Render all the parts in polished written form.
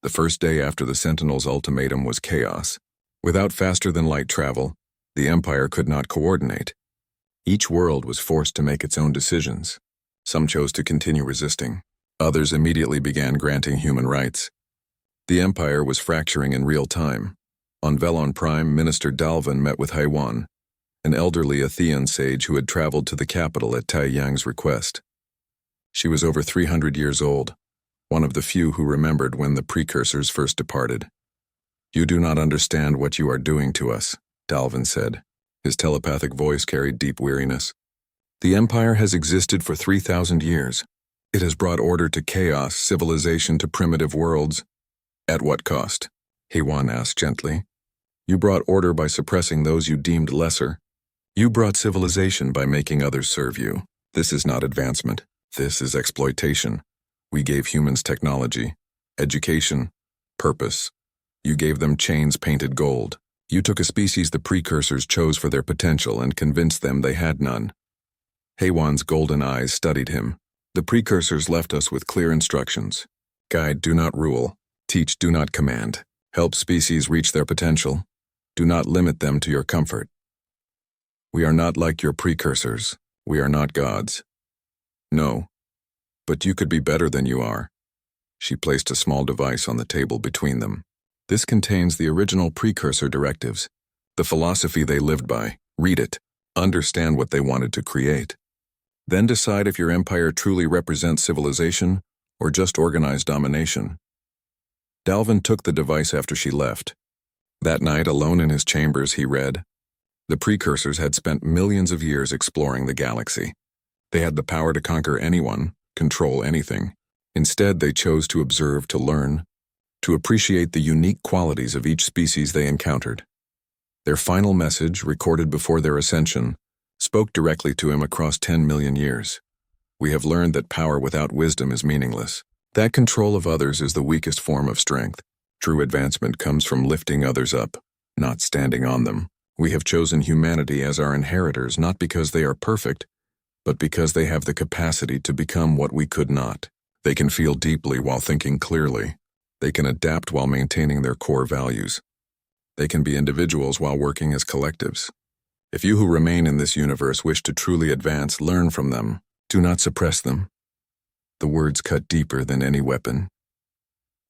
The first day after the Sentinel's ultimatum was chaos. Without faster-than-light travel, the Empire could not coordinate. Each world was forced to make its own decisions. Some chose to continue resisting. Others immediately began granting human rights. The Empire was fracturing in real time. On Velon Prime, Minister Dalvin met with Haiwan, an elderly Athean sage who had traveled to the capital at Tai Yang's request. She was over 300 years old, one of the few who remembered when the precursors first departed. "You do not understand what you are doing to us," Dalvin said. His telepathic voice carried deep weariness. "The Empire has existed for 3,000 years. It has brought order to chaos, civilization to primitive worlds. At what cost?" Haiwan asked gently. "You brought order by suppressing those you deemed lesser. You brought civilization by making others serve you. This is not advancement. This is exploitation. We gave humans technology, education, purpose. You gave them chains painted gold. You took a species the precursors chose for their potential and convinced them they had none." Haiwan's golden eyes studied him. "The precursors left us with clear instructions. Guide, do not rule. Teach, do not command. Help species reach their potential. Do not limit them to your comfort. We are not like your precursors. We are not gods. No. But you could be better than you are." She placed a small device on the table between them. "This contains the original precursor directives, the philosophy they lived by. Read it. Understand what they wanted to create. Then decide if your empire truly represents civilization or just organized domination." Dalvin took the device after she left. That night, alone in his chambers, he read. The precursors had spent millions of years exploring the galaxy. They had the power to conquer anyone, control anything. Instead, they chose to observe, to learn, to appreciate the unique qualities of each species they encountered. Their final message, recorded before their ascension, spoke directly to him across 10 million years. "We have learned that power without wisdom is meaningless. That control of others is the weakest form of strength. True advancement comes from lifting others up, not standing on them. We have chosen humanity as our inheritors not because they are perfect, but because they have the capacity to become what we could not. They can feel deeply while thinking clearly. They can adapt while maintaining their core values. They can be individuals while working as collectives. If you who remain in this universe wish to truly advance, learn from them. Do not suppress them." The words cut deeper than any weapon.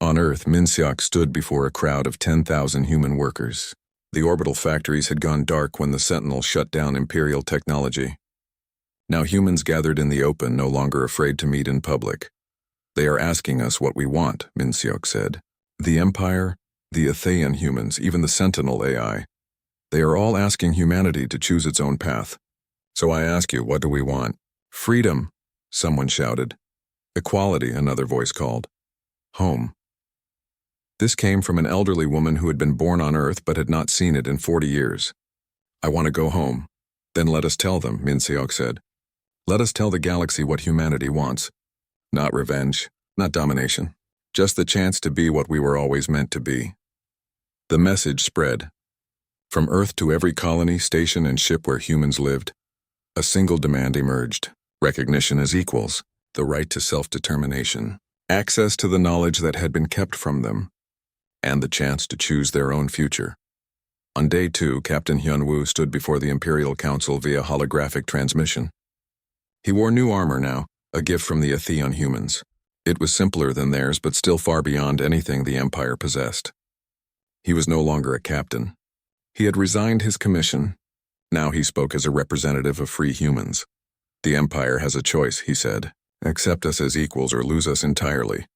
On Earth, Minseok stood before a crowd of 10,000 human workers. The orbital factories had gone dark when the Sentinel shut down Imperial technology. Now humans gathered in the open, no longer afraid to meet in public. "They are asking us what we want," Minseok said. "The Empire, the Athean humans, even the Sentinel AI. They are all asking humanity to choose its own path. So I ask you, what do we want?" "Freedom," someone shouted. "Equality," another voice called. "Home." This came from an elderly woman who had been born on Earth but had not seen it in 40 years. "I want to go home." "Then let us tell them," Minseok said. "Let us tell the galaxy what humanity wants. Not revenge, not domination. Just the chance to be what we were always meant to be." The message spread. From Earth to every colony, station, and ship where humans lived, a single demand emerged. Recognition as equals, the right to self-determination, access to the knowledge that had been kept from them, and the chance to choose their own future. On day 2, Captain Hyunwoo stood before the Imperial Council via holographic transmission. He wore new armor now, a gift from the Athean humans. It was simpler than theirs, but still far beyond anything the Empire possessed. He was no longer a captain. He had resigned his commission. Now he spoke as a representative of free humans. "The Empire has a choice," he said. "Accept us as equals or lose us entirely.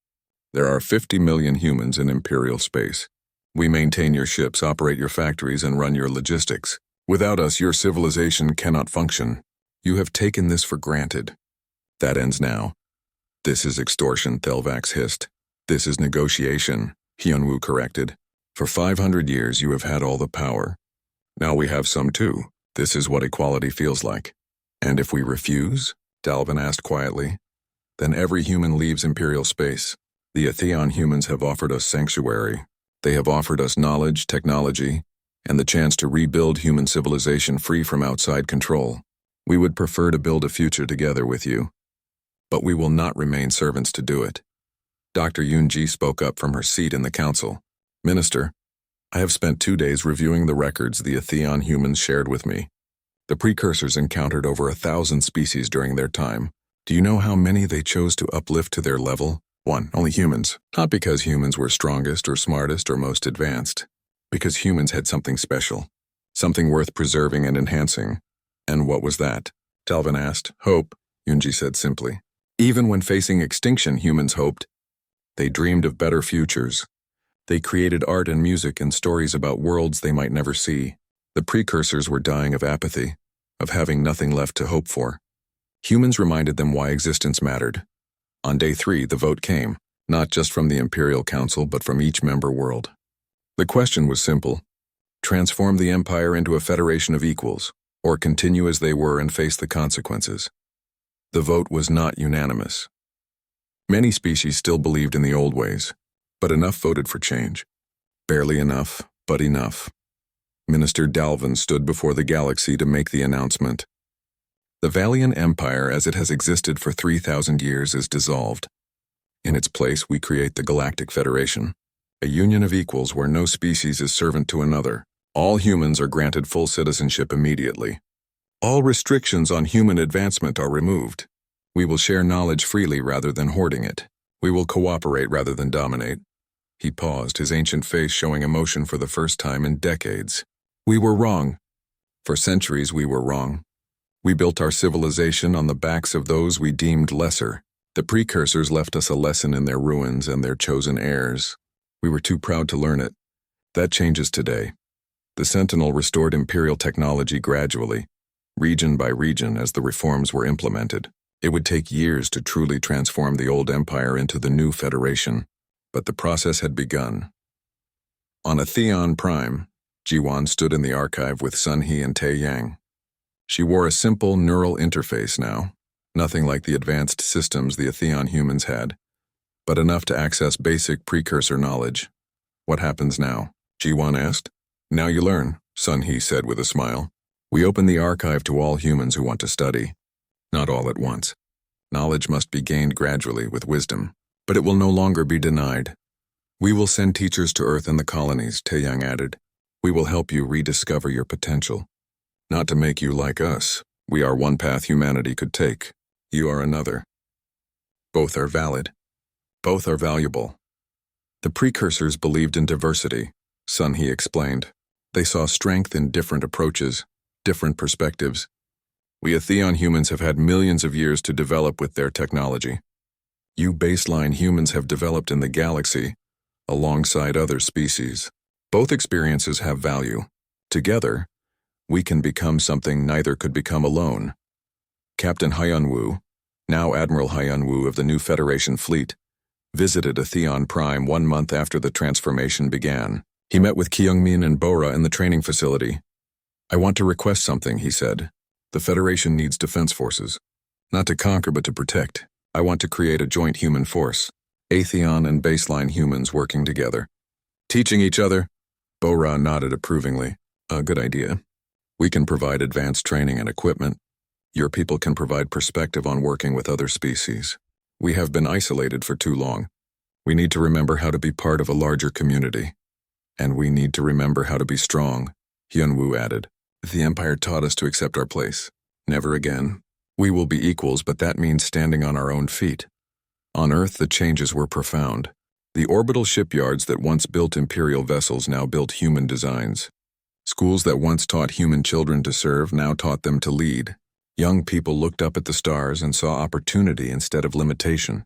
There are 50 million humans in Imperial space. We maintain your ships, operate your factories, and run your logistics. Without us, your civilization cannot function. You have taken this for granted. That ends now." "This is extortion," Thelvax hissed. "This is negotiation," Hyunwoo corrected. "For 500 years you have had all the power. Now we have some too. This is what equality feels like." "And if we refuse?" Dalvin asked quietly. "Then every human leaves Imperial space. The Athean humans have offered us sanctuary. They have offered us knowledge, technology, and the chance to rebuild human civilization free from outside control. We would prefer to build a future together with you. But we will not remain servants to do it." Dr. Yoon-ji spoke up from her seat in the council. Minister, I have spent 2 days reviewing the records the Atheon humans shared with me. The precursors encountered over 1,000 species during their time. Do you know how many they chose to uplift to their level? 1. Only humans. Not because humans were strongest or smartest or most advanced. Because humans had something special. Something worth preserving and enhancing. And what was that? Talvin asked. Hope, Yoon-ji said simply. Even when facing extinction, humans hoped. They dreamed of better futures. They created art and music and stories about worlds they might never see. The precursors were dying of apathy, of having nothing left to hope for. Humans reminded them why existence mattered. On day 3, the vote came, not just from the Imperial Council, but from each member world. The question was simple. Transform the Empire into a federation of equals, or continue as they were and face the consequences. The vote was not unanimous. Many species still believed in the old ways, but enough voted for change. Barely enough, but enough. Minister Dalvin stood before the galaxy to make the announcement. The Valiant Empire as it has existed for 3,000 years is dissolved. In its place, we create the Galactic Federation, a union of equals where no species is servant to another. All humans are granted full citizenship immediately. All restrictions on human advancement are removed. We will share knowledge freely rather than hoarding it. We will cooperate rather than dominate. He paused, his ancient face showing emotion for the first time in decades. We were wrong. For centuries we were wrong. We built our civilization on the backs of those we deemed lesser. The precursors left us a lesson in their ruins and their chosen heirs. We were too proud to learn it. That changes today. The Sentinel restored Imperial technology gradually, region by region as the reforms were implemented. It would take years to truly transform the old empire into the new federation, but the process had begun. On Atheon Prime, Jiwan stood in the archive with Sun He and Tae Yang. She wore a simple neural interface now, nothing like the advanced systems the Atheon humans had, but enough to access basic precursor knowledge. What happens now? Jiwan asked. Now you learn, Sun He said with a smile. We open the archive to all humans who want to study. Not all at once. Knowledge must be gained gradually with wisdom, but it will no longer be denied. We will send teachers to Earth and the colonies, Tae Yang added. We will help you rediscover your potential. Not to make you like us. We are one path humanity could take. You are another. Both are valid. Both are valuable. The precursors believed in diversity, Sun He explained. They saw strength in different approaches, different perspectives. We Atheon humans have had millions of years to develop with their technology. You baseline humans have developed in the galaxy, alongside other species. Both experiences have value. Together, we can become something neither could become alone. Captain Hyun-woo, now Admiral Hyun-woo of the new Federation fleet, visited Atheon Prime 1 month after the transformation began. He met with Kyungmin and Bora in the training facility. I want to request something, he said. The Federation needs defense forces. Not to conquer but to protect. I want to create a joint human force. Atheon and baseline humans working together. Teaching each other? Bora nodded approvingly. A good idea. We can provide advanced training and equipment. Your people can provide perspective on working with other species. We have been isolated for too long. We need to remember how to be part of a larger community. And we need to remember how to be strong, Hyun-woo added. The Empire taught us to accept our place. Never again. We will be equals, but that means standing on our own feet. On Earth, the changes were profound. The orbital shipyards that once built Imperial vessels now built human designs. Schools that once taught human children to serve now taught them to lead. Young people looked up at the stars and saw opportunity instead of limitation.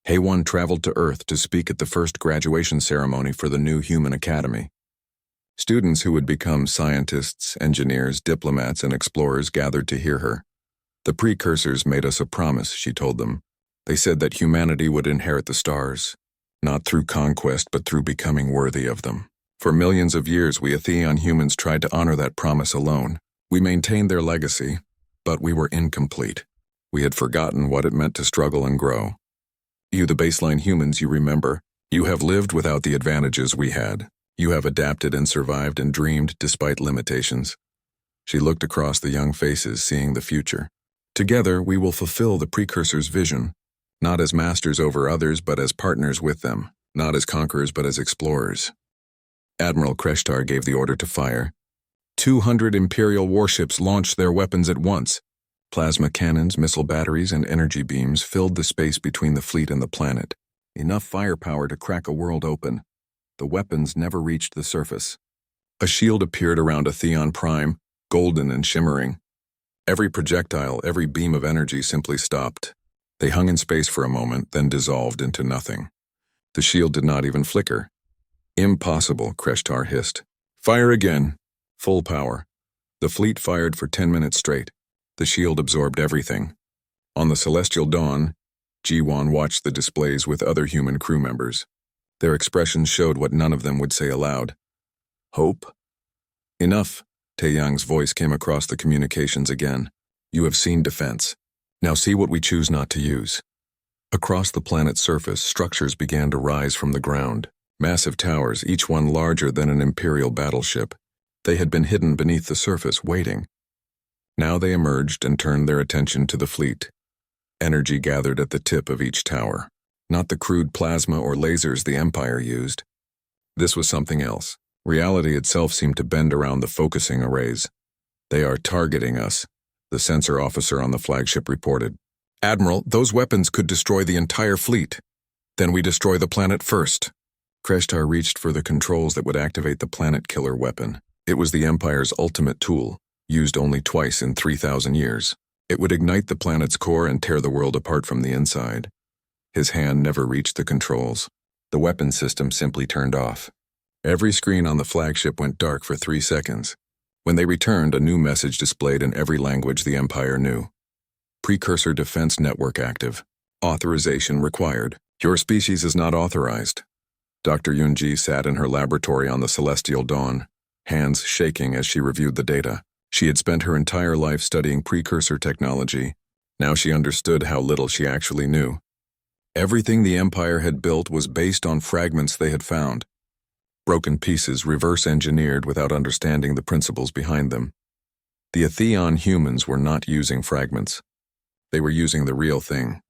Haewon traveled to Earth to speak at the first graduation ceremony for the new Human Academy. Students who would become scientists, engineers, diplomats, and explorers gathered to hear her. The precursors made us a promise, she told them. They said that humanity would inherit the stars, not through conquest but through becoming worthy of them. For millions of years, we Atheon humans tried to honor that promise alone. We maintained their legacy, but we were incomplete. We had forgotten what it meant to struggle and grow. You, the baseline humans, you remember. You have lived without the advantages we had. You have adapted and survived and dreamed despite limitations. She looked across the young faces, seeing the future. Together, we will fulfill the precursor's vision, not as masters over others but as partners with them, not as conquerors but as explorers. Admiral Kreshtar gave the order to fire. 200 Imperial warships launched their weapons at once. Plasma cannons, missile batteries, and energy beams filled the space between the fleet and the planet. Enough firepower to crack a world open. The weapons never reached the surface. A shield appeared around Atheon Prime, golden and shimmering. Every projectile, every beam of energy simply stopped. They hung in space for a moment, then dissolved into nothing. The shield did not even flicker. Impossible, Kreshtar hissed. Fire again. Full power. The fleet fired for 10 minutes straight. The shield absorbed everything. On the Celestial Dawn, Ji-Wan watched the displays with other human crew members. Their expressions showed what none of them would say aloud. Hope? Enough, Taeyang's voice came across the communications again. You have seen defense. Now see what we choose not to use. Across the planet's surface, structures began to rise from the ground. Massive towers, each one larger than an Imperial battleship. They had been hidden beneath the surface, waiting. Now they emerged and turned their attention to the fleet. Energy gathered at the tip of each tower. Not the crude plasma or lasers the Empire used. This was something else. Reality itself seemed to bend around the focusing arrays. They are targeting us, the sensor officer on the flagship reported. Admiral, those weapons could destroy the entire fleet. Then we destroy the planet first. Kreshtar reached for the controls that would activate the planet killer weapon. It was the Empire's ultimate tool, used only twice in 3,000 years. It would ignite the planet's core and tear the world apart from the inside. His hand never reached the controls. The weapon system simply turned off. Every screen on the flagship went dark for 3 seconds. When they returned, a new message displayed in every language the Empire knew. Precursor Defense Network active. Authorization required. Your species is not authorized. Dr. Yunji sat in her laboratory on the Celestial Dawn, hands shaking as she reviewed the data. She had spent her entire life studying precursor technology. Now she understood how little she actually knew. Everything the Empire had built was based on fragments they had found. Broken pieces reverse-engineered without understanding the principles behind them. The Atheon humans were not using fragments. They were using the real thing.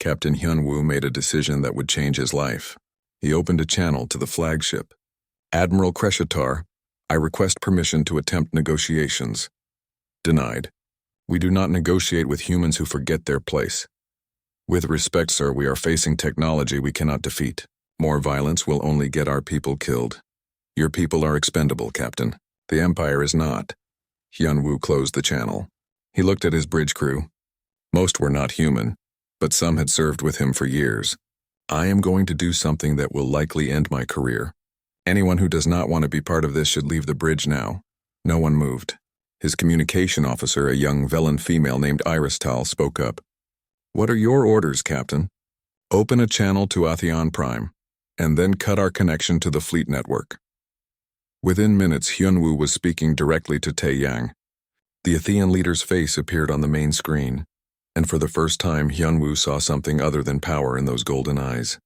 Captain Hyunwoo made a decision that would change his life. He opened a channel to the flagship. Admiral Kreshtar, I request permission to attempt negotiations. Denied. We do not negotiate with humans who forget their place. With respect, sir, we are facing technology we cannot defeat. More violence will only get our people killed. Your people are expendable, Captain. The Empire is not. Hyunwoo closed the channel. He looked at his bridge crew. Most were not human, but some had served with him for years. I am going to do something that will likely end my career. Anyone who does not want to be part of this should leave the bridge now. No one moved. His communication officer, a young Velen female named Iristal, spoke up. What are your orders, Captain? Open a channel to Atheon Prime, and then cut our connection to the fleet network. Within minutes, Hyunwoo was speaking directly to Taeyang. The Atheon leader's face appeared on the main screen, and for the first time, Hyunwoo saw something other than power in those golden eyes.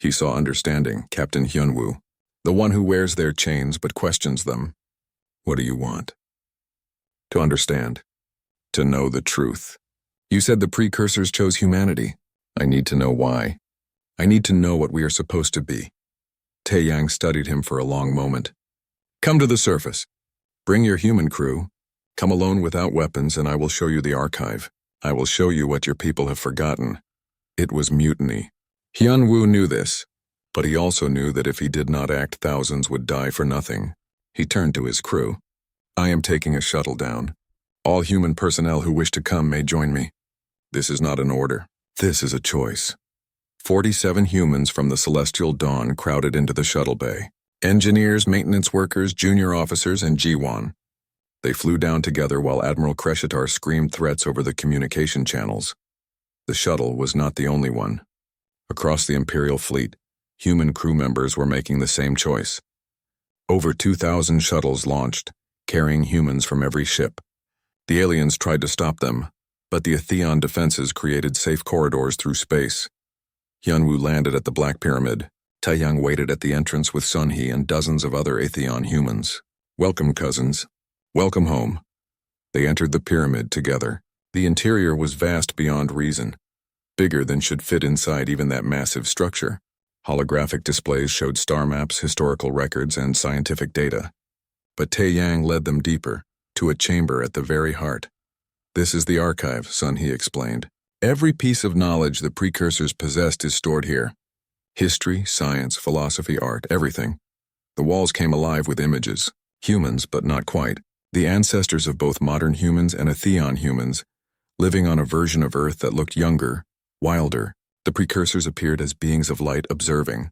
He saw understanding, Captain Hyunwoo, the one who wears their chains but questions them. What do you want? To understand. To know the truth. You said the precursors chose humanity. I need to know why. I need to know what we are supposed to be. Taeyang studied him for a long moment. Come to the surface. Bring your human crew. Come alone without weapons and I will show you the archive. I will show you what your people have forgotten. It was mutiny. Hyunwoo knew this, but he also knew that if he did not act, thousands would die for nothing. He turned to his crew. I am taking a shuttle down. All human personnel who wish to come may join me. This is not an order. This is a choice. 47 humans from the Celestial Dawn crowded into the shuttle bay. Engineers, maintenance workers, junior officers, and Ji-Wan. They flew down together while Admiral Kreshtar screamed threats over the communication channels. The shuttle was not the only one. Across the Imperial fleet, human crew members were making the same choice. Over 2,000 shuttles launched, carrying humans from every ship. The aliens tried to stop them, but the Atheon defenses created safe corridors through space. Hyunwoo landed at the Black Pyramid. Taeyang waited at the entrance with Sunhee and dozens of other Atheon humans. Welcome, cousins. Welcome home. They entered the pyramid together. The interior was vast beyond reason. bigger than should fit inside even that massive structure. Holographic displays showed star maps, historical records, and scientific data. But Tae-Yang led them deeper, to a chamber at the very heart. "This is the archive, son," he explained. "Every piece of knowledge the precursors possessed is stored here. History, science, philosophy, art, everything." The walls came alive with images. Humans, but not quite. The ancestors of both modern humans and Atheon humans, living on a version of Earth that looked younger, wilder. The precursors appeared as beings of light observing.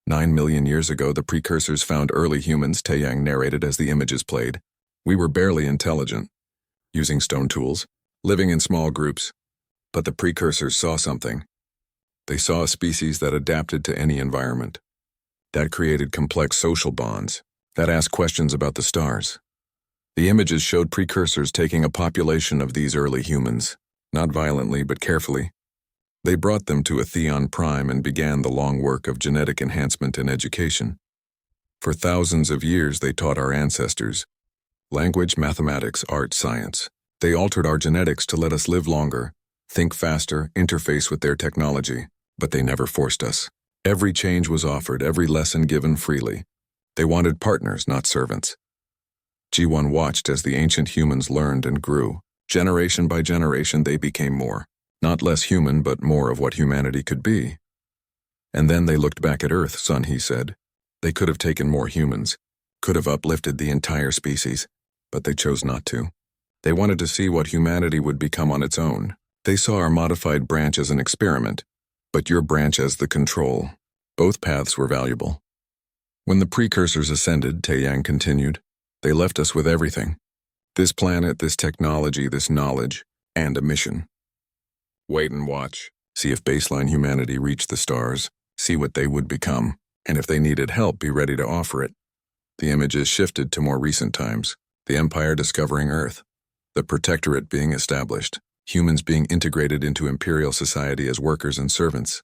9 million years ago, the precursors found early humans, Tae-Yang narrated as the images played. "We were barely intelligent, using stone tools, living in small groups. But the precursors saw something. They saw a species that adapted to any environment, that created complex social bonds, that asked questions about the stars." The images showed precursors taking a population of these early humans, not violently but carefully. They brought them to Atheon Prime and began the long work of genetic enhancement and education. For thousands of years they taught our ancestors language, mathematics, art, science. They altered our genetics to let us live longer, think faster, interface with their technology, but they never forced us. Every change was offered, every lesson given freely. They wanted partners, not servants. Ji-Won watched as the ancient humans learned and grew. Generation by generation they became more. Not less human, but more of what humanity could be. "And then they looked back at Earth, son," he said. "They could have taken more humans, could have uplifted the entire species, but they chose not to. They wanted to see what humanity would become on its own. They saw our modified branch as an experiment, but your branch as the control. Both paths were valuable." "When the precursors ascended," Tae-Yang continued, "they left us with everything. This planet, this technology, this knowledge, and a mission. Wait and watch. See if baseline humanity reached the stars, see what they would become, and if they needed help, be ready to offer it." The images shifted to more recent times. The Empire discovering Earth, the Protectorate being established, humans being integrated into imperial society as workers and servants.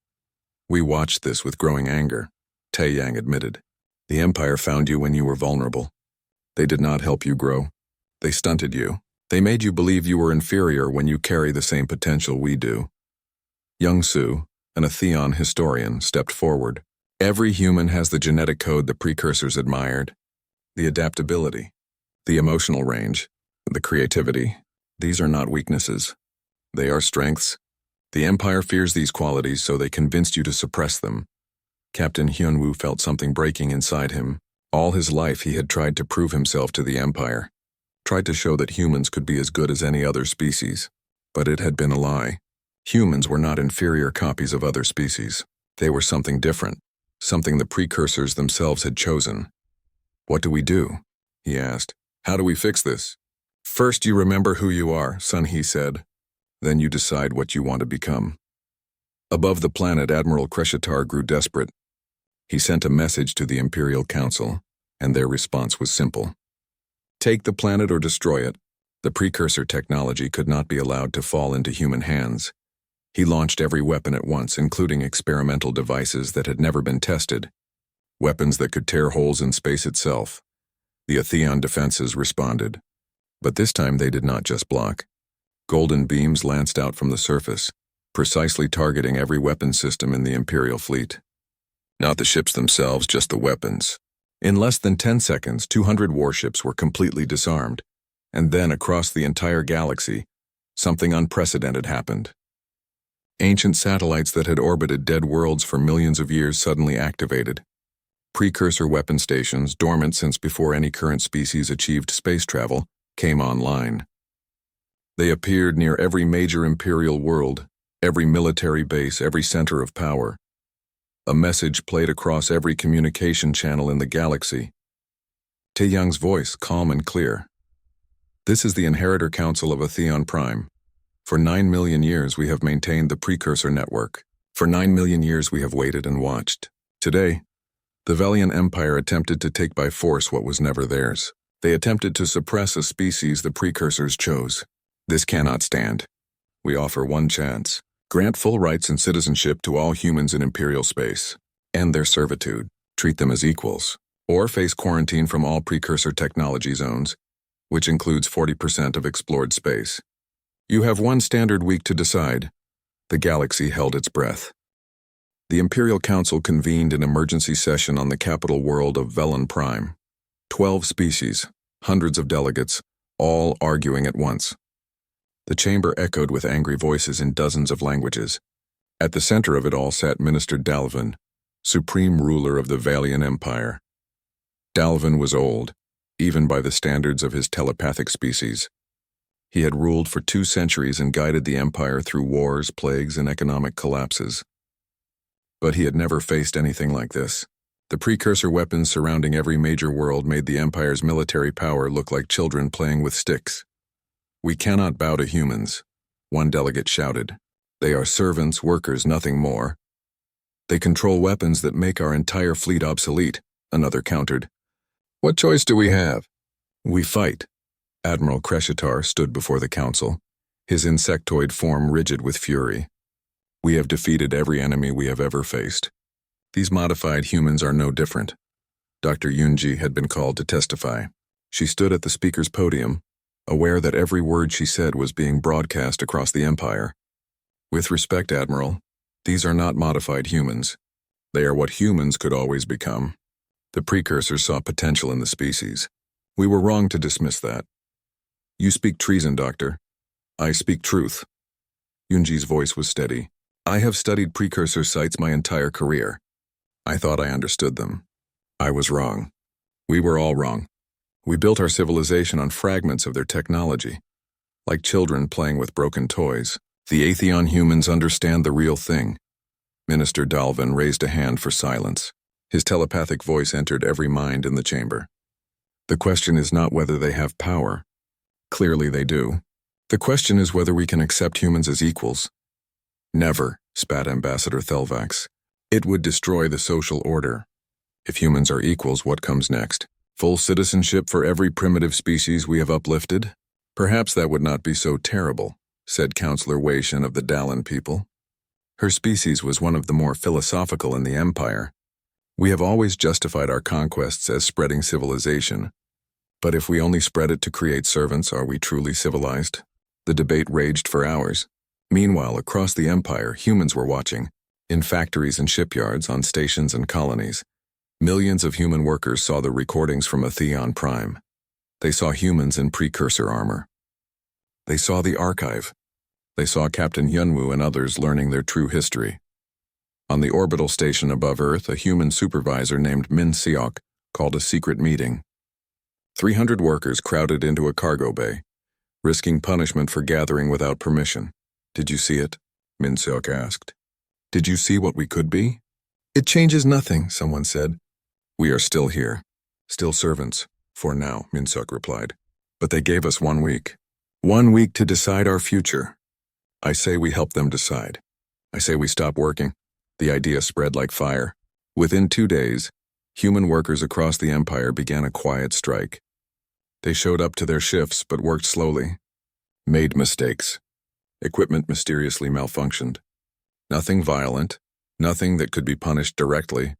"We watched this with growing anger," Tae-Yang admitted. "The Empire found you when you were vulnerable. They did not help you grow. They stunted you. They made you believe you were inferior when you carry the same potential we do." Young Su, an Atheon historian, stepped forward. "Every human has the genetic code the precursors admired. The adaptability, the emotional range, the creativity. These are not weaknesses. They are strengths. The Empire fears these qualities, so they convinced you to suppress them." Captain Hyunwoo felt something breaking inside him. All his life he had tried to prove himself to the Empire, tried to show that humans could be as good as any other species. But it had been a lie. Humans were not inferior copies of other species. They were something different, something the precursors themselves had chosen. "What do we do?" he asked. "How do we fix this?" "First you remember who you are, son," he said. "Then you decide what you want to become." Above the planet, Admiral Kreshitar grew desperate. He sent a message to the Imperial Council, and their response was simple. Take the planet or destroy it. The precursor technology could not be allowed to fall into human hands. He launched every weapon at once, including experimental devices that had never been tested. Weapons that could tear holes in space itself. The Atheon defenses responded. But this time they did not just block. Golden beams lanced out from the surface, precisely targeting every weapon system in the Imperial fleet. Not the ships themselves, just the weapons. In less than 10 seconds, 200 warships were completely disarmed. And then, across the entire galaxy, something unprecedented happened. Ancient satellites that had orbited dead worlds for millions of years suddenly activated. Precursor weapon stations, dormant since before any current species achieved space travel, came online. They appeared near every major Imperial world, every military base, every center of power. A message played across every communication channel in the galaxy. Tae-Young's voice, calm and clear. This is the Inheritor Council of Atheon Prime. For 9 million years we have maintained the precursor network. For 9 million years we have waited and watched. Today, the Velian Empire attempted to take by force what was never theirs. They attempted to suppress a species the precursors chose. This cannot stand. We offer one chance. Grant full rights and citizenship to all humans in Imperial space. End their servitude. Treat them as equals. Or face quarantine from all precursor technology zones, which includes 40% of explored space. You have one standard week to decide. The galaxy held its breath. The Imperial Council convened an emergency session on the capital world of Velen Prime. 12 species, hundreds of delegates, all arguing at once. The chamber echoed with angry voices in dozens of languages. At the center of it all sat Minister Dalvin, supreme ruler of the Valian Empire. Dalvin was old, even by the standards of his telepathic species. He had ruled for 2 centuries and guided the Empire through wars, plagues, and economic collapses. But he had never faced anything like this. The precursor weapons surrounding every major world made the Empire's military power look like children playing with sticks. "We cannot bow to humans," one delegate shouted. "They are servants, workers, nothing more." "They control weapons that make our entire fleet obsolete," another countered. "What choice do we have?" "We fight." Admiral Crescitar stood before the council, his insectoid form rigid with fury. "We have defeated every enemy we have ever faced. These modified humans are no different." Dr. Yunji had been called to testify. She stood at the speaker's podium, aware that every word she said was being broadcast across the Empire. "With respect, Admiral, these are not modified humans. They are what humans could always become. The precursors saw potential in the species. We were wrong to dismiss that." "You speak treason, Doctor." "I speak truth." Yunji's voice was steady. "I have studied precursor sites my entire career. I thought I understood them. I was wrong. We were all wrong. We built our civilization on fragments of their technology, like children playing with broken toys. The Atheon humans understand the real thing." Minister Dalvin raised a hand for silence. His telepathic voice entered every mind in the chamber. "The question is not whether they have power. Clearly they do. The question is whether we can accept humans as equals." "Never," spat Ambassador Thelvax. "It would destroy the social order. If humans are equals, what comes next? Full citizenship for every primitive species we have uplifted? Perhaps that would not be so terrible," said Councillor Waishan of the Dallin people. Her species was one of the more philosophical in the Empire. "We have always justified our conquests as spreading civilization. But if we only spread it to create servants, are we truly civilized?" The debate raged for hours. Meanwhile, across the Empire, humans were watching. In factories and shipyards, on stations and colonies, millions of human workers saw the recordings from Atheon Prime. They saw humans in precursor armor. They saw the archive. They saw Captain Yunwu and others learning their true history. On the orbital station above Earth, a human supervisor named Min Seok called a secret meeting. 300 workers crowded into a cargo bay, risking punishment for gathering without permission. "Did you see it?" Min Seok asked. "Did you see what we could be?" "It changes nothing," someone said. "We are still here. Still servants. For now," Min Seok replied. "But they gave us 1 week. 1 week to decide our future. I say we help them decide. I say we stop working." The idea spread like fire. Within 2 days, human workers across the Empire began a quiet strike. They showed up to their shifts but worked slowly. Made mistakes. Equipment mysteriously malfunctioned. Nothing violent, nothing that could be punished directly,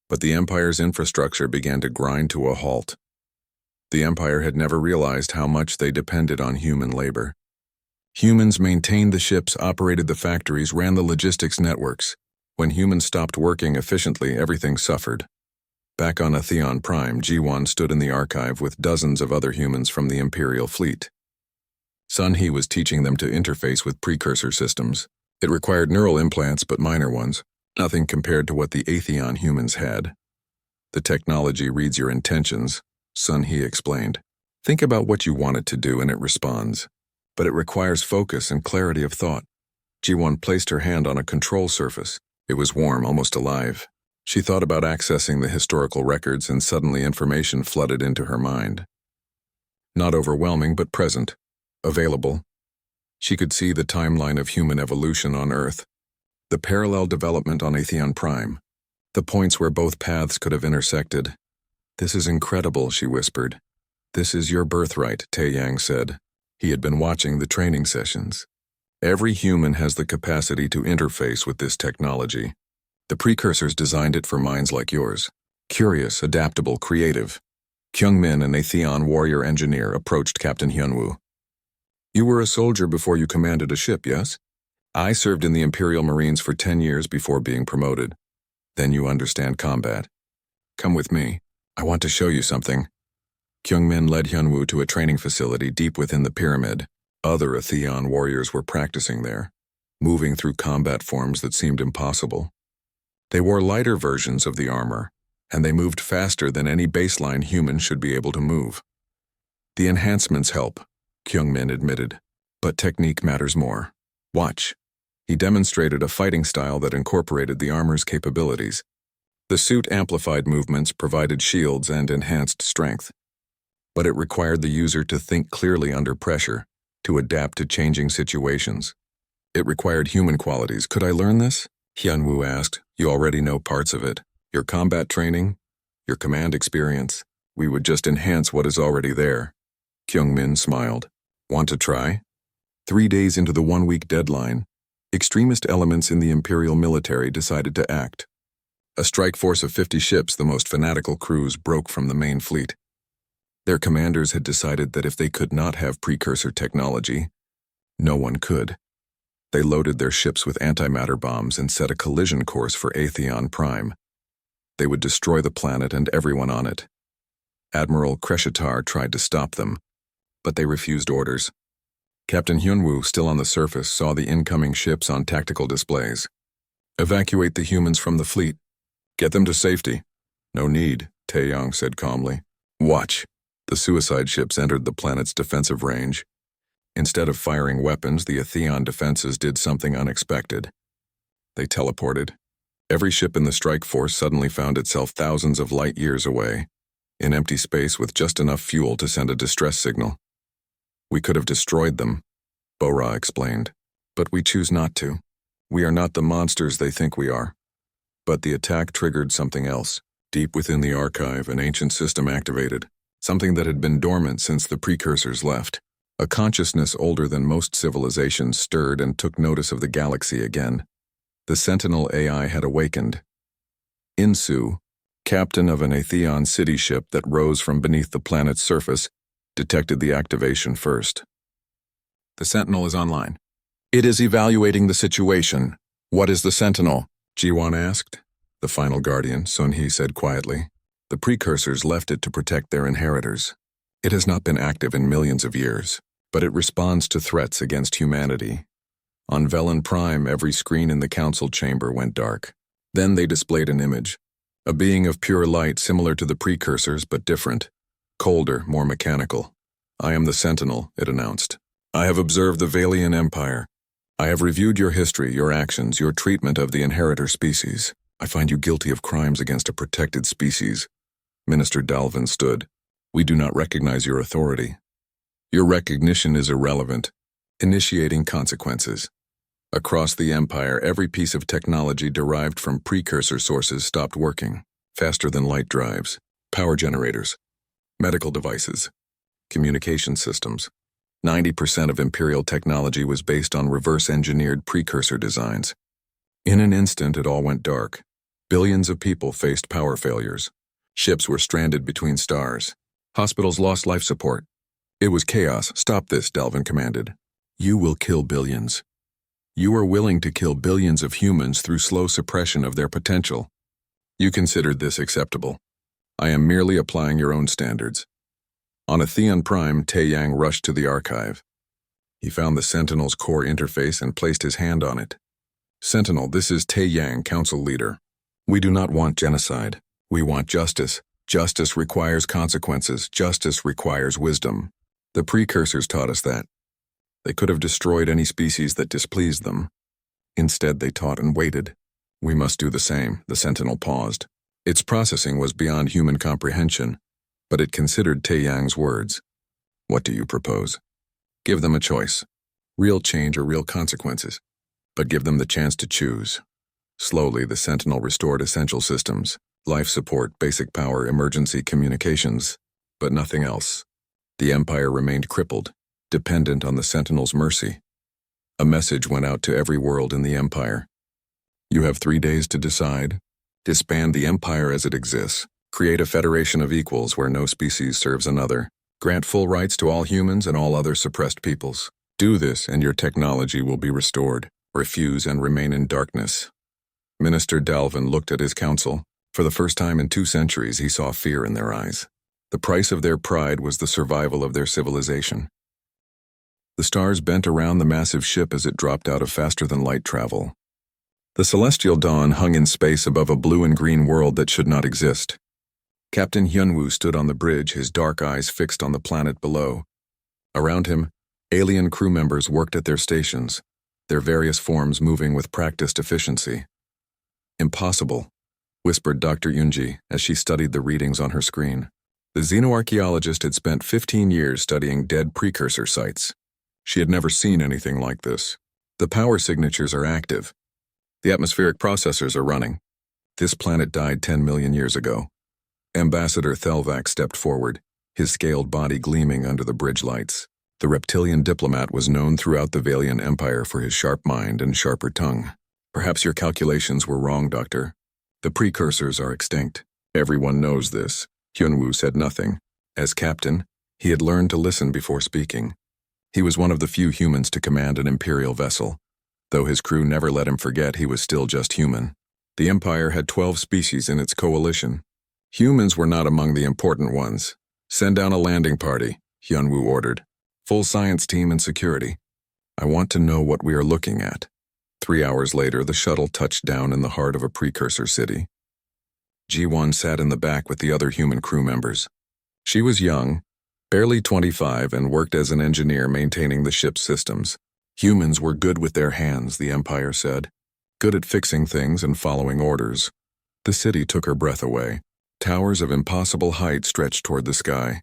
but the Empire's infrastructure began to grind to a halt. The Empire had never realized how much they depended on human labor. Humans maintained the ships, operated the factories, ran the logistics networks. When humans stopped working efficiently, everything suffered. Back on Atheon Prime, Ji-Won stood in the archive with dozens of other humans from the Imperial fleet. Sun He was teaching them to interface with precursor systems. It required neural implants, but minor ones, nothing compared to what the Atheon humans had. "The technology reads your intentions," Sun He explained. "Think about what you want it to do and it responds. But it requires focus and clarity of thought." Ji-Won placed her hand on a control surface. It was warm, almost alive. She thought about accessing the historical records, and suddenly information flooded into her mind. Not overwhelming, but present. Available. She could see the timeline of human evolution on Earth, the parallel development on Atheon Prime, the points where both paths could have intersected. "This is incredible," she whispered. "This is your birthright," Tae Yang said. He had been watching the training sessions. "Every human has the capacity to interface with this technology. The precursors designed it for minds like yours. Curious, adaptable, creative." Kyungmin, an Atheon warrior engineer, approached Captain Hyunwoo. "You were a soldier before you commanded a ship, yes?" I served in the Imperial Marines for 10 years before being promoted. Then you understand combat. Come with me. I want to show you something. Kyungmin led Hyunwoo to a training facility deep within the pyramid. Other Atheon warriors were practicing there, moving through combat forms that seemed impossible. They wore lighter versions of the armor, and they moved faster than any baseline human should be able to move. The enhancements help, Kyungmin admitted, but technique matters more. Watch. He demonstrated a fighting style that incorporated the armor's capabilities. The suit amplified movements, provided shields, and enhanced strength. But it required the user to think clearly under pressure, to adapt to changing situations. It required human qualities. Could I learn this? Hyunwoo asked. You already know parts of it. Your combat training, your command experience. We would just enhance what is already there. Kyungmin smiled. Want to try? 3 days into the 1-week deadline, extremist elements in the Imperial military decided to act. A strike force of 50 ships, the most fanatical crews, broke from the main fleet. Their commanders had decided that if they could not have precursor technology, no one could. They loaded their ships with antimatter bombs and set a collision course for Atheon Prime. They would destroy the planet and everyone on it. Admiral Kreshitar tried to stop them, but they refused orders. Captain Hyunwoo, still on the surface, saw the incoming ships on tactical displays. Evacuate the humans from the fleet. Get them to safety. No need, Taeyang said calmly. Watch. The suicide ships entered the planet's defensive range. Instead of firing weapons, the Atheon defenses did something unexpected. They teleported. Every ship in the strike force suddenly found itself thousands of light years away, in empty space with just enough fuel to send a distress signal. We could have destroyed them, Bora explained, but we choose not to. We are not the monsters they think we are. But the attack triggered something else. Deep within the archive, an ancient system activated, something that had been dormant since the precursors left. A consciousness older than most civilizations stirred and took notice of the galaxy again. The Sentinel AI had awakened. Insu, captain of an Atheon city ship that rose from beneath the planet's surface, detected the activation first. The Sentinel is online. It is evaluating the situation. What is the Sentinel? Jiwon asked. The final guardian, Sunhee said quietly. The precursors left it to protect their inheritors. It has not been active in millions of years, but it responds to threats against humanity. On Velen Prime, every screen in the council chamber went dark. Then they displayed an image. A being of pure light similar to the precursors but different. Colder, more mechanical. I am the Sentinel, it announced. I have observed the Valian Empire. I have reviewed your history, your actions, your treatment of the inheritor species. I find you guilty of crimes against a protected species. Minister Dalvin stood. We do not recognize your authority. Your recognition is irrelevant, initiating consequences. Across the Empire, every piece of technology derived from precursor sources stopped working, faster than light drives, power generators, medical devices, communication systems. 90% of Imperial technology was based on reverse-engineered precursor designs. In an instant, it all went dark. Billions of people faced power failures. Ships were stranded between stars. Hospitals lost life support. It was chaos. Stop this, Dalvin commanded. You will kill billions. You are willing to kill billions of humans through slow suppression of their potential. You considered this acceptable. I am merely applying your own standards. On Atheon Prime, Taeyang rushed to the archive. He found the Sentinel's core interface and placed his hand on it. Sentinel, this is Taeyang, council leader. We do not want genocide. We want justice. Justice requires consequences. Justice requires wisdom. The precursors taught us that. They could have destroyed any species that displeased them. Instead, they taught and waited. We must do the same, the Sentinel paused. Its processing was beyond human comprehension, but it considered Taeyang's words. What do you propose? Give them a choice. Real change or real consequences. But give them the chance to choose. Slowly, the Sentinel restored essential systems, life support, basic power, emergency communications, but nothing else. The Empire remained crippled, dependent on the Sentinel's mercy. A message went out to every world in the Empire. You have 3 days to decide. Disband the Empire as it exists. Create a federation of equals where no species serves another. Grant full rights to all humans and all other suppressed peoples. Do this and your technology will be restored. refuse and remain in darkness. Minister Dalvin looked at his council. For the first time in 2 centuries, he saw fear in their eyes. The price of their pride was the survival of their civilization. The stars bent around the massive ship as it dropped out of faster-than-light travel. The celestial dawn hung in space above a blue and green world that should not exist. Captain Hyunwoo stood on the bridge, his dark eyes fixed on the planet below. Around him, alien crew members worked at their stations, their various forms moving with practiced efficiency. "Impossible," whispered Dr. Yunji as she studied the readings on her screen. The xenoarchaeologist had spent 15 years studying dead precursor sites. She had never seen anything like this. The power signatures are active. The atmospheric processors are running. This planet died 10 million years ago. Ambassador Thelvac stepped forward, his scaled body gleaming under the bridge lights. The reptilian diplomat was known throughout the Valian Empire for his sharp mind and sharper tongue. "Perhaps your calculations were wrong, Doctor. The precursors are extinct. Everyone knows this." Hyunwoo said nothing. As captain, he had learned to listen before speaking. He was one of the few humans to command an imperial vessel. Though his crew never let him forget, he was still just human. The Empire had 12 species in its coalition. Humans were not among the important ones. "Send down a landing party," Hyunwoo ordered. "Full science team and security. I want to know what we are looking at." 3 hours later, the shuttle touched down in the heart of a precursor city. Ji-won sat in the back with the other human crew members. She was young, barely 25, and worked as an engineer maintaining the ship's systems. Humans were good with their hands, the Empire said. Good at fixing things and following orders. The city took her breath away. Towers of impossible height stretched toward the sky,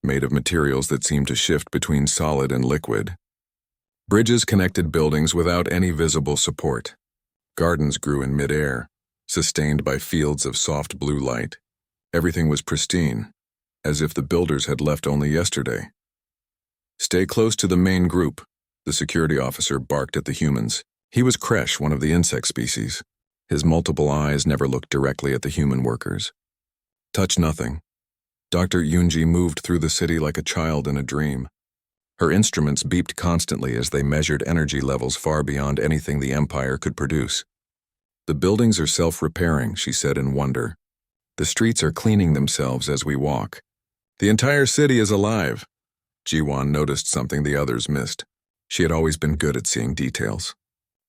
made of materials that seemed to shift between solid and liquid. Bridges connected buildings without any visible support. Gardens grew in mid-air, sustained by fields of soft blue light. Everything was pristine, as if the builders had left only yesterday. "Stay close to the main group," the security officer barked at the humans. He was Kresh, one of the insect species. His multiple eyes never looked directly at the human workers. "Touch nothing." Dr. Yunji moved through the city like a child in a dream. Her instruments beeped constantly as they measured energy levels far beyond anything the Empire could produce. "The buildings are self-repairing," she said in wonder. "The streets are cleaning themselves as we walk. The entire city is alive." Ji-won noticed something the others missed. She had always been good at seeing details.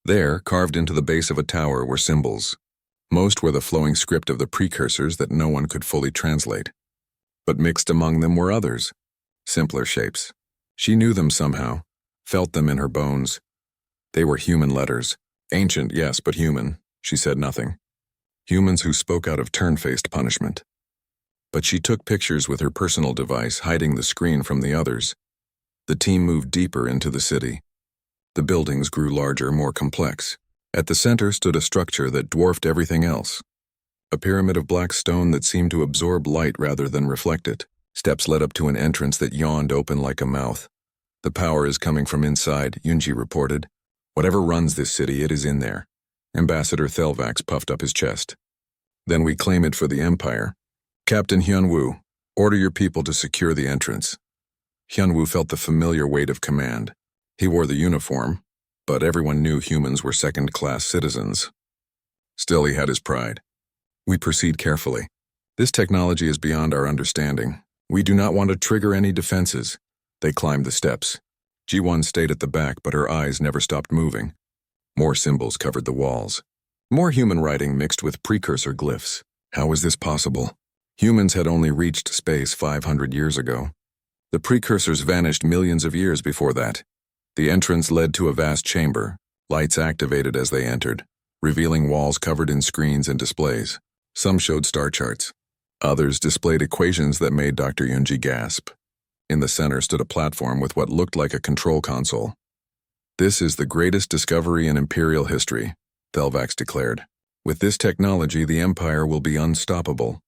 There, carved into the base of a tower, were symbols. Most were the flowing script of the precursors that no one could fully translate. But mixed among them were others, simpler shapes. She knew them somehow, felt them in her bones. They were human letters. Ancient, yes, but human. She said nothing. Humans who spoke out of turn-faced punishment. But she took pictures with her personal device, hiding the screen from the others. The team moved deeper into the city. The buildings grew larger, more complex. At the center stood a structure that dwarfed everything else. A pyramid of black stone that seemed to absorb light rather than reflect it. Steps led up to an entrance that yawned open like a mouth. "The power is coming from inside," Yunji reported. "Whatever runs this city, it is in there." Ambassador Thelvax puffed up his chest. "Then we claim it for the Empire. Captain Hyunwoo, order your people to secure the entrance." Hyunwoo felt the familiar weight of command. He wore the uniform, but everyone knew humans were second-class citizens. Still, he had his pride. "We proceed carefully. This technology is beyond our understanding. We do not want to trigger any defenses." They climbed the steps. Ji-won stayed at the back, but her eyes never stopped moving. More symbols covered the walls. More human writing mixed with precursor glyphs. How was this possible? Humans had only reached space 500 years ago. The precursors vanished millions of years before that. The entrance led to a vast chamber. Lights activated as they entered, revealing walls covered in screens and displays. Some showed star charts. Others displayed equations that made Dr. Yunji gasp. In the center stood a platform with what looked like a control console. "This is the greatest discovery in Imperial history," Thelvax declared. "With this technology, the Empire will be unstoppable."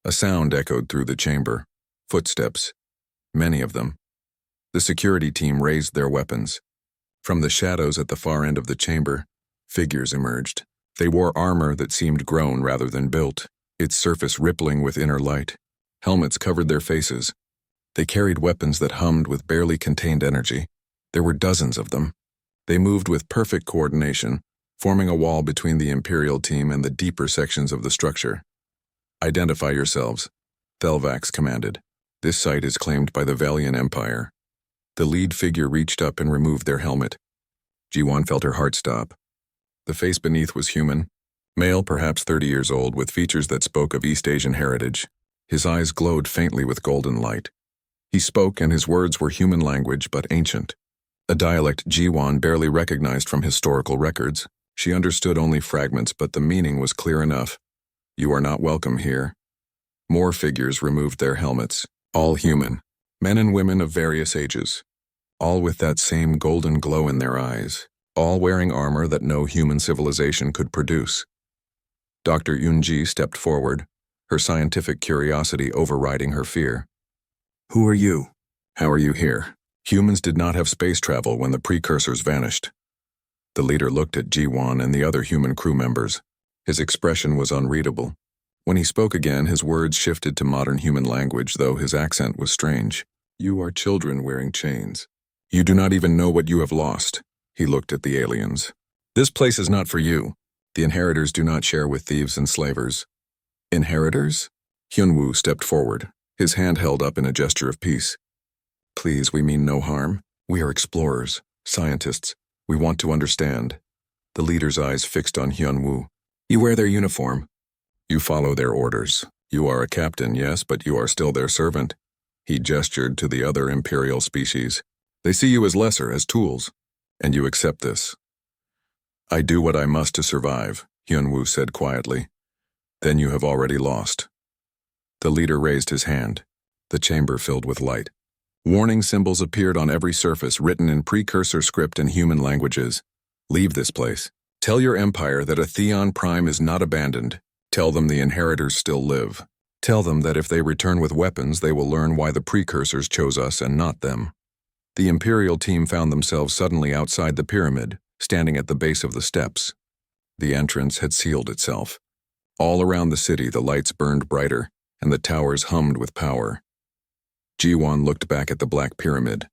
A sound echoed through the chamber. Footsteps. Many of them. The security team raised their weapons. From the shadows at the far end of the chamber, figures emerged. They wore armor that seemed grown rather than built, its surface rippling with inner light. Helmets covered their faces. They carried weapons that hummed with barely contained energy. There were dozens of them. They moved with perfect coordination, forming a wall between the Imperial team and the deeper sections of the structure. "Identify yourselves," Thelvax commanded. "This site is claimed by the Valiant Empire." The lead figure reached up and removed their helmet. Ji-Won felt her heart stop. The face beneath was human, male, perhaps 30 years old, with features that spoke of East Asian heritage. His eyes glowed faintly with golden light. He spoke, and his words were human language, but ancient. A dialect Ji-Won barely recognized from historical records. She understood only fragments, but the meaning was clear enough. "You are not welcome here." More figures removed their helmets, all human, men and women of various ages, all with that same golden glow in their eyes, all wearing armor that no human civilization could produce. Dr. Yunji stepped forward, her scientific curiosity overriding her fear. "Who are you? How are you here? Humans did not have space travel when the precursors vanished." The leader looked at Ji-Won and the other human crew members. His expression was unreadable. When he spoke again, his words shifted to modern human language, though his accent was strange. "You are children wearing chains. You do not even know what you have lost." He looked at the aliens. "This place is not for you. The inheritors do not share with thieves and slavers." "Inheritors?" Hyunwoo stepped forward, his hand held up in a gesture of peace. "Please, we mean no harm. We are explorers, scientists. We want to understand." The leader's eyes fixed on Hyunwoo. "You wear their uniform. You follow their orders. You are a captain, yes, but you are still their servant." He gestured to the other imperial species. "They see you as lesser, as tools, and you accept this." "I do what I must to survive," Hyunwoo said quietly. "Then you have already lost." The leader raised his hand. The chamber filled with light. Warning symbols appeared on every surface, written in precursor script and human languages. "Leave this place. Tell your empire that a Theon Prime is not abandoned. Tell them the inheritors still live. Tell them that if they return with weapons, they will learn why the precursors chose us and not them." The Imperial team found themselves suddenly outside the pyramid, standing at the base of the steps. The entrance had sealed itself. All around the city, the lights burned brighter, and the towers hummed with power. Ji-Won looked back at the Black Pyramid.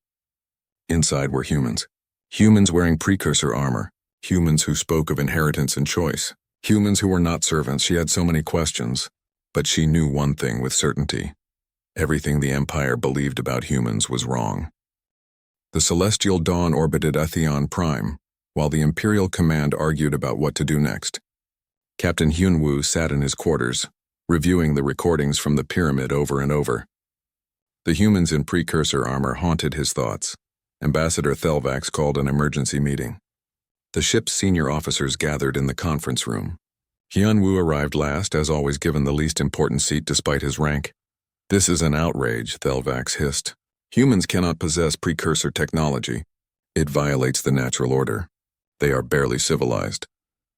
Inside were humans. Humans wearing precursor armor. Humans who spoke of inheritance and choice. Humans who were not servants. She had so many questions. But she knew one thing with certainty. Everything the Empire believed about humans was wrong. The Celestial Dawn orbited Atheon Prime, while the Imperial Command argued about what to do next. Captain Hyunwoo sat in his quarters, reviewing the recordings from the pyramid over and over. The humans in precursor armor haunted his thoughts. Ambassador Thelvax called an emergency meeting. The ship's senior officers gathered in the conference room. Hyunwoo arrived last, as always given the least important seat despite his rank. "This is an outrage," Thelvax hissed. "Humans cannot possess precursor technology. It violates the natural order. They are barely civilized."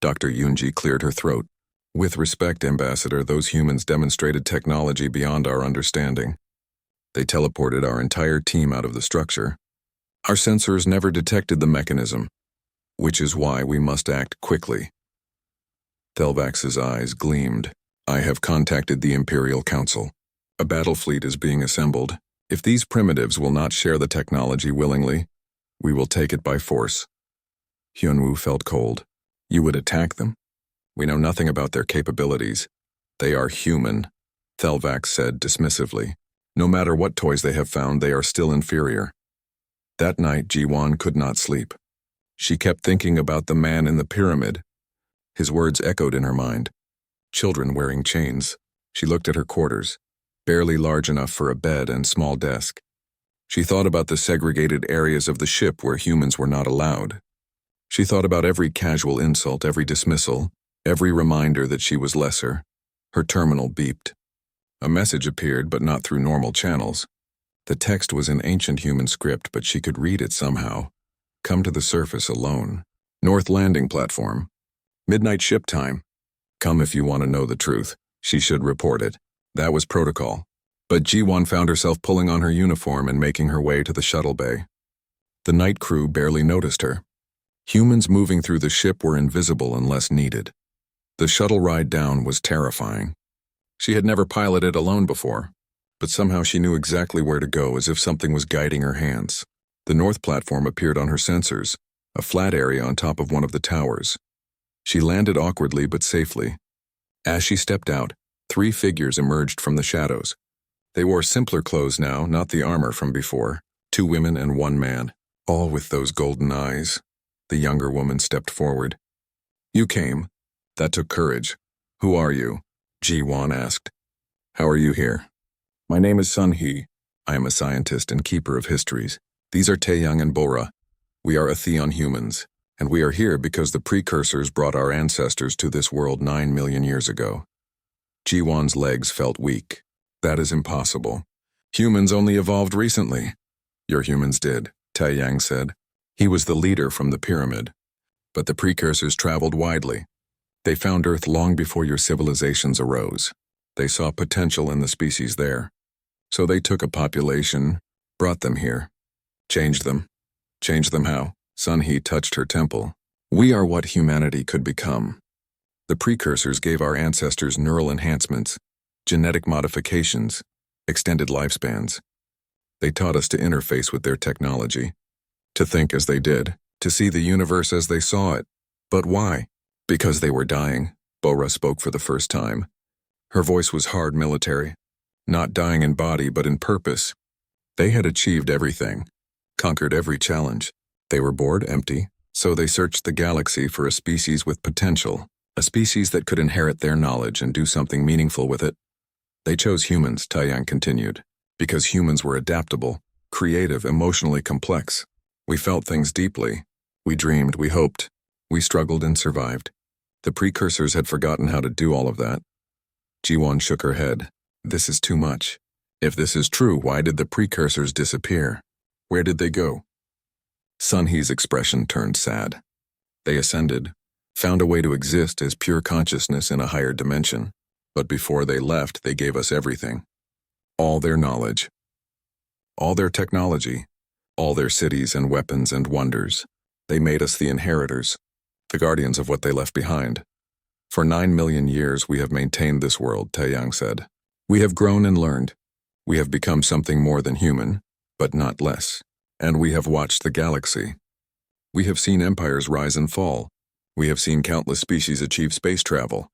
Dr. Yunji cleared her throat. "With respect, Ambassador, those humans demonstrated technology beyond our understanding. They teleported our entire team out of the structure. Our sensors never detected the mechanism, which is why we must act quickly." Thelvax's eyes gleamed. "I have contacted the Imperial Council. A battle fleet is being assembled. If these primitives will not share the technology willingly, we will take it by force." Hyunwoo felt cold. "You would attack them? We know nothing about their capabilities. They are human," Thelvax said dismissively. "No matter what toys they have found, they are still inferior." That night, Ji-Won could not sleep. She kept thinking about the man in the pyramid. His words echoed in her mind. Children wearing chains. She looked at her quarters, barely large enough for a bed and small desk. She thought about the segregated areas of the ship where humans were not allowed. She thought about every casual insult, every dismissal, every reminder that she was lesser. Her terminal beeped. A message appeared, but not through normal channels. The text was in ancient human script, but she could read it somehow. "Come to the surface alone. North landing platform. Midnight ship time. Come if you want to know the truth." She should report it. That was protocol. But Ji-Won found herself pulling on her uniform and making her way to the shuttle bay. The night crew barely noticed her. Humans moving through the ship were invisible unless needed. The shuttle ride down was terrifying. She had never piloted alone before, but somehow she knew exactly where to go, as if something was guiding her hands. The north platform appeared on her sensors, a flat area on top of one of the towers. She landed awkwardly but safely. As she stepped out, 3 figures emerged from the shadows. They wore simpler clothes now, not the armor from before. 2 women and 1 man, all with those golden eyes. The younger woman stepped forward. "You came. That took courage. Who are you?" Ji-won asked. "How are you here?" "My name is Sun-hee. I am a scientist and keeper of histories. These are Taeyang and Bora. We are Atheon humans, and we are here because the precursors brought our ancestors to this world 9 million years ago." Ji-won's legs felt weak. "That is impossible. Humans only evolved recently." "Your humans did," Taeyang said. He was the leader from the pyramid. "But the precursors traveled widely. They found Earth long before your civilizations arose. They saw potential in the species there. So they took a population, brought them here. Changed them. Changed them how?" Sun-hee touched her temple. "We are what humanity could become. The precursors gave our ancestors neural enhancements, genetic modifications, extended lifespans. They taught us to interface with their technology, to think as they did, to see the universe as they saw it. But why? Because they were dying." Bora spoke for the first time. Her voice was hard military. Not dying in body, but in purpose. They had achieved everything, conquered every challenge. They were bored, empty, so they searched the galaxy for a species with potential, a species that could inherit their knowledge and do something meaningful with it. They chose humans, Taeyang continued, because humans were adaptable, creative, emotionally complex. We felt things deeply. We dreamed, we hoped. We struggled and survived. The precursors had forgotten how to do all of that. Ji-won shook her head. "This is too much. If this is true, why did the precursors disappear? Where did they go?" Sun-hee's expression turned sad. "They ascended, found a way to exist as pure consciousness in a higher dimension. But before they left, they gave us everything. All their knowledge. All their technology. All their cities and weapons and wonders. They made us the inheritors, the guardians of what they left behind. For 9 million years we have maintained this world," Taeyang said. "We have grown and learned. We have become something more than human, but not less. And we have watched the galaxy. We have seen empires rise and fall. We have seen countless species achieve space travel.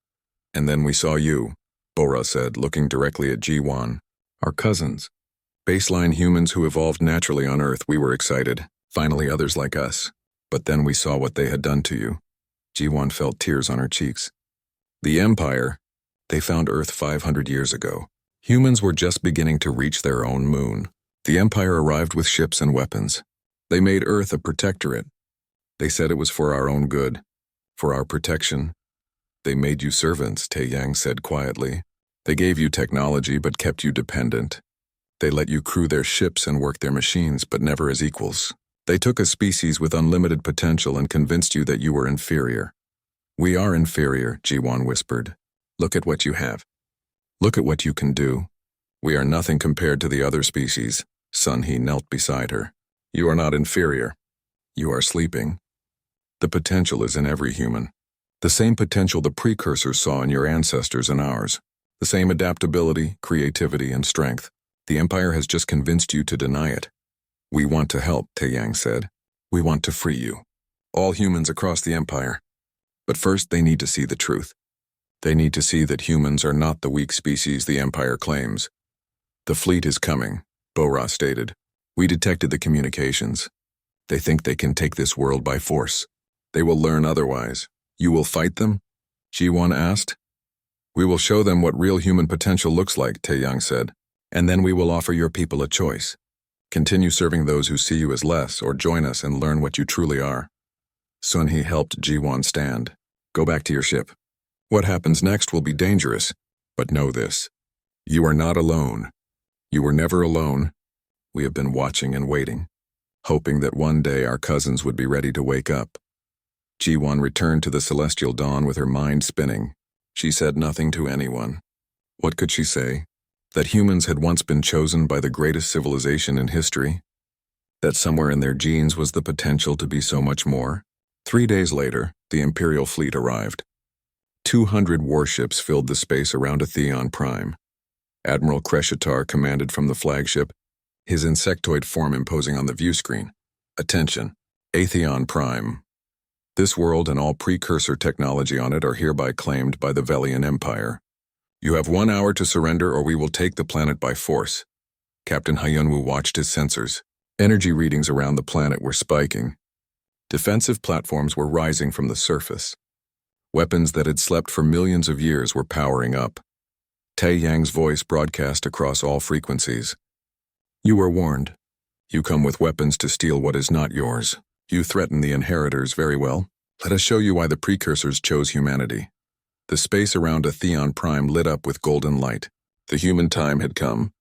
And then we saw you," Bora said, looking directly at Ji-won. "Our cousins. Baseline humans who evolved naturally on Earth. We were excited. Finally others like us. But then we saw what they had done to you." Ji-won felt tears on her cheeks. "The Empire, they found Earth 500 years ago. Humans were just beginning to reach their own moon. The Empire arrived with ships and weapons. They made Earth a protectorate. They said it was for our own good, for our protection. They made you servants," Taeyang said quietly. "They gave you technology but kept you dependent. They let you crew their ships and work their machines, but never as equals. They took a species with unlimited potential and convinced you that you were inferior." "We are inferior," Ji-won whispered. "Look at what you have. Look at what you can do. We are nothing compared to the other species." Sun-hee knelt beside her. "You are not inferior. You are sleeping. The potential is in every human. The same potential the precursors saw in your ancestors and ours. The same adaptability, creativity, and strength. The Empire has just convinced you to deny it." "We want to help," Taeyang said. "We want to free you. All humans across the Empire. But first they need to see the truth. They need to see that humans are not the weak species the Empire claims." "The fleet is coming," Bora stated. "We detected the communications. They think they can take this world by force. They will learn otherwise." "You will fight them?" Ji-won asked. "We will show them what real human potential looks like," Taeyang said. "And then we will offer your people a choice. Continue serving those who see you as less, or join us and learn what you truly are." Sun-hee helped Ji-won stand. "Go back to your ship. What happens next will be dangerous, but know this. You are not alone. You were never alone. We have been watching and waiting, hoping that one day our cousins would be ready to wake up." Ji-won returned to the celestial dawn with her mind spinning. She said nothing to anyone. What could she say? That humans had once been chosen by the greatest civilization in history? That somewhere in their genes was the potential to be so much more? 3 days later, the Imperial fleet arrived. 200 warships filled the space around Atheon Prime. Admiral Kreshitar commanded from the flagship, his insectoid form imposing on the view screen. "Attention. Atheon Prime. This world and all precursor technology on it are hereby claimed by the Velian Empire. You have 1 hour to surrender or we will take the planet by force. Captain Hyunwoo watched his sensors. Energy readings around the planet were spiking. Defensive platforms were rising from the surface. Weapons that had slept for millions of years were powering up. Tae Yang's voice broadcast across all frequencies. You are warned. You come with weapons to steal what is not yours. You threaten the inheritors very well. Let us show you why the precursors chose humanity. The space around Atheon Prime lit up with golden light. The human time had come.